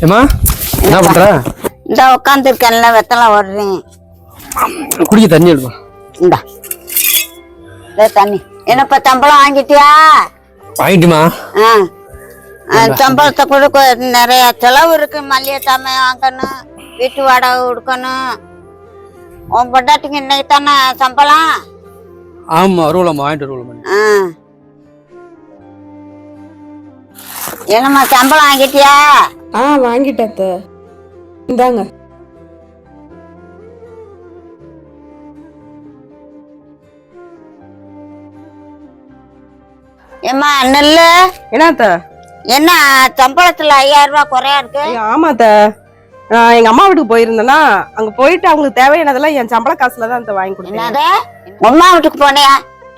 ஏமா என்ன பண்ற? இந்த உட்காந்துருக்கேன்ல வெத்தலை ஓடுறேன். குடிக்க தண்ணி எடுமா. இந்தா தண்ணி. என்னப்பா சம்பளம் வாங்கிட்டியா? வாங்கிட்டுமா. சம்பளத்தை கூட நிறைய செலவு இருக்கு. மல்லிகை சாமான் வாங்கணும், வீட்டு வாடகை கொடுக்கணும். உன் பொண்டாட்டிங்க இன்னைக்கு தானே சம்பளம்? ஆமா ரூலம்மா வாங்கிட்டு ரூலம்மா. என்னம்மா சம்பளம் வாங்கிட்டியா? வாங்கிட்டேன். இந்தாங்க. ஏம்மா நெல்லு என்னத்த? என்ன சம்பளத்துல 5000 ரூபாய் குறையா இருக்கு? ஆமாத்த, நான் எங்க அம்மா வீட்டுக்கு போயிருந்தேன்னா அங்க போயிட்டு அவங்களுக்கு தேவையானதெல்லாம் என் சம்பள காசுல தான் வாங்கி கொடுத்தேன். என்னது அம்மா வீட்டுக்கு போனியா?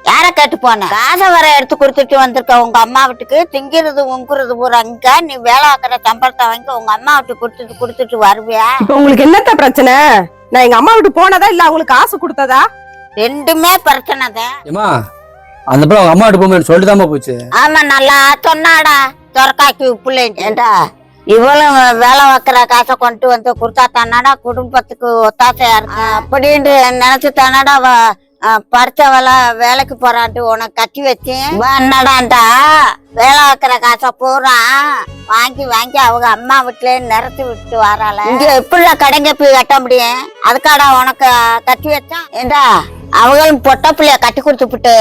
யார கேட்டு போன? காசை வர எடுத்து கொடுத்துட்டு வந்திருக்க உங்க அம்மா வீட்டுக்கு. திங்கிறது உங்குறது பூரா அங்க. நீ வேலை ஆக்கிற சம்பளத்தை வாங்கி உங்க அம்மா வீட்டுக்கு கொடுத்துட்டு வருவியா? இப்ப உங்களுக்கு என்னத்த பிரச்சனை? நான் எங்க அம்மா வீட்டுக்கு போனதா இல்ல அவங்களுக்கு காசு கொடுத்ததா? ரெண்டுமே பிரச்சனை தான். ஏமா அந்த பிள்ளை அவங்க அம்மா வீட்டு போமே சொல்லிட்டு தாமா போச்சு. ஆமா நல்லா சொன்னாடா. சொரக்காக்கி பிள்ளைண்டா இவளும் வேலை வைக்கிற காசை கொண்டு வந்து கொடுத்தா தானாடா குடும்பத்துக்கு ஒத்தாசையா இருக்கு அப்படின்னு நினைச்சு தானாடா படிச்சவள வேலைக்கு போறான்ட்டு உனக்கு கட்டி வச்சு என்னடாண்டா வேலை வைக்கிற காசை பூரா வாங்கி வாங்கி அவங்க அம்மா வீட்டுல நிறுத்தி விட்டு வராள. இங்க எப்படில கடைங்க போய் கட்ட முடியும்? அதுக்காடா உனக்கு கட்டி வச்சான் ஏண்டா? அவங்களும் பொட்ட பிள்ளைய கட்டி கொடுத்துட்டு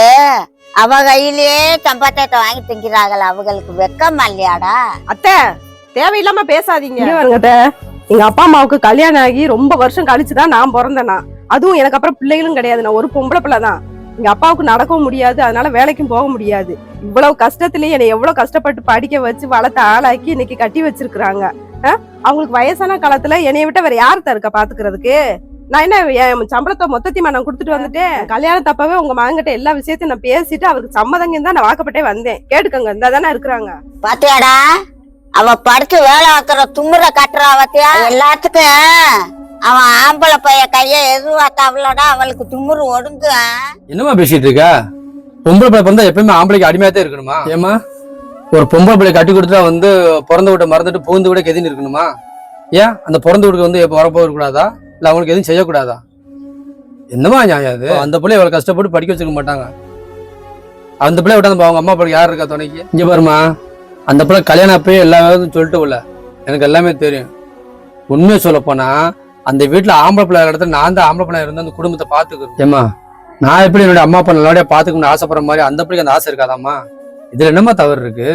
அவ கையிலேயே சம்பாத்தியத்தை வாங்கி திங்கிறாங்கள. அவங்களுக்கு வெக்கமா இல்லையாடா? அத்தை தேவையில்லாம பேசாதீங்க. எங்க அப்பா அம்மாவுக்கு கல்யாணம் ஆகி ரொம்ப வருஷம் கழிச்சுதான் நான் பிறந்தேனா. அதுவும் எனக்கு அப்புறம் பிள்ளைகளும் கிடையாது. நான் ஒரு பொம்பளை பிள்ளை தான். எங்க அப்பாவுக்கு நடக்கவும் முடியாது, அதனால வேலைக்கும் போக முடியாது. இவ்வளவு கஷ்டத்திலேயே என்னை எவ்வளவு கஷ்டப்பட்டு படிக்க வச்சு வளர்த்த ஆளாக்கி இன்னைக்கு கட்டி வச்சிருக்கிறாங்க. அவங்களுக்கு வயசான காலத்துல என்னைய விட்ட வேற யார்கிட்ட இருக்கா பாத்துக்கிறதுக்கு? நான் என்ன என் சம்பளத்தை மொத்தத்தையும் நான் கொடுத்துட்டு வந்துட்டேன். கல்யாணத்தப்பவே உங்க மகன்கிட்ட எல்லா விஷயத்தையும் நான் பேசிட்டு அவருக்கு சம்மதங்க தான் நான் வாக்கப்பட்டே வந்தேன். கேட்டுக்கங்க, இந்த தானே இருக்கிறாங்க. பாத்தியாடா அவ படிச்சு வேலை வைக்கிற துமுற கட்டுறா பாத்தியா? எல்லாத்துக்கும் அவன் ஆம்பளை பைய கைய எதிர்பார்த்தாவளோட அவளுக்கு துமுறு ஒடுங்க. என்னமா பேசிட்டு இருக்க? பொம்பளை பிள்ளை பிறந்தா எப்பயுமே ஆம்பளைக்கு அடிமையாத்தே இருக்கணுமா? ஏமா ஒரு பொம்பளை பிள்ளை கட்டி கொடுத்தா பிறந்த வீட்டை மறந்துட்டு புகுந்து விட கெதின்னு இருக்கணுமா? ஏன் அந்த பிறந்த வீட்டுக்கு எப்ப வரப்போ இருக்கக்கூடாதா? இல்ல அவங்களுக்கு எதுவும் செய்யக்கூடாதா? என்னமா நியாயம் அது? அந்த பிள்ளை இவ்வளவு கஷ்டப்பட்டு படிக்க வச்சுக்க மாட்டாங்க. அந்த பிள்ளை விட்டா அவங்க அம்மா அப்பா யாரு இருக்கா துணைக்கு? இங்க பாருமா, அந்த பிள்ளை கல்யாணம் அப்பயே எல்லா வேலையும் சொல்லிட்டு போல. எனக்கு எல்லாமே தெரியும். உண்மையை சொல்ல போனா அந்த வீட்டுல ஆம்பளை பிள்ளை இடத்துல நான் தான் ஆம்பளை பிள்ளை இருந்து அந்த குடும்பத்தை பாத்துக்கிறேன். ஏமா நான் எப்படி என்னோட அம்மா அப்பா நல்லபடியா பாத்துக்கணும்னு ஆசைப்படுற மாதிரி அந்த பிள்ளைக்கு அந்த ஆசை இருக்காதாம்மா? இதுல என்னமா தவறு இருக்கு?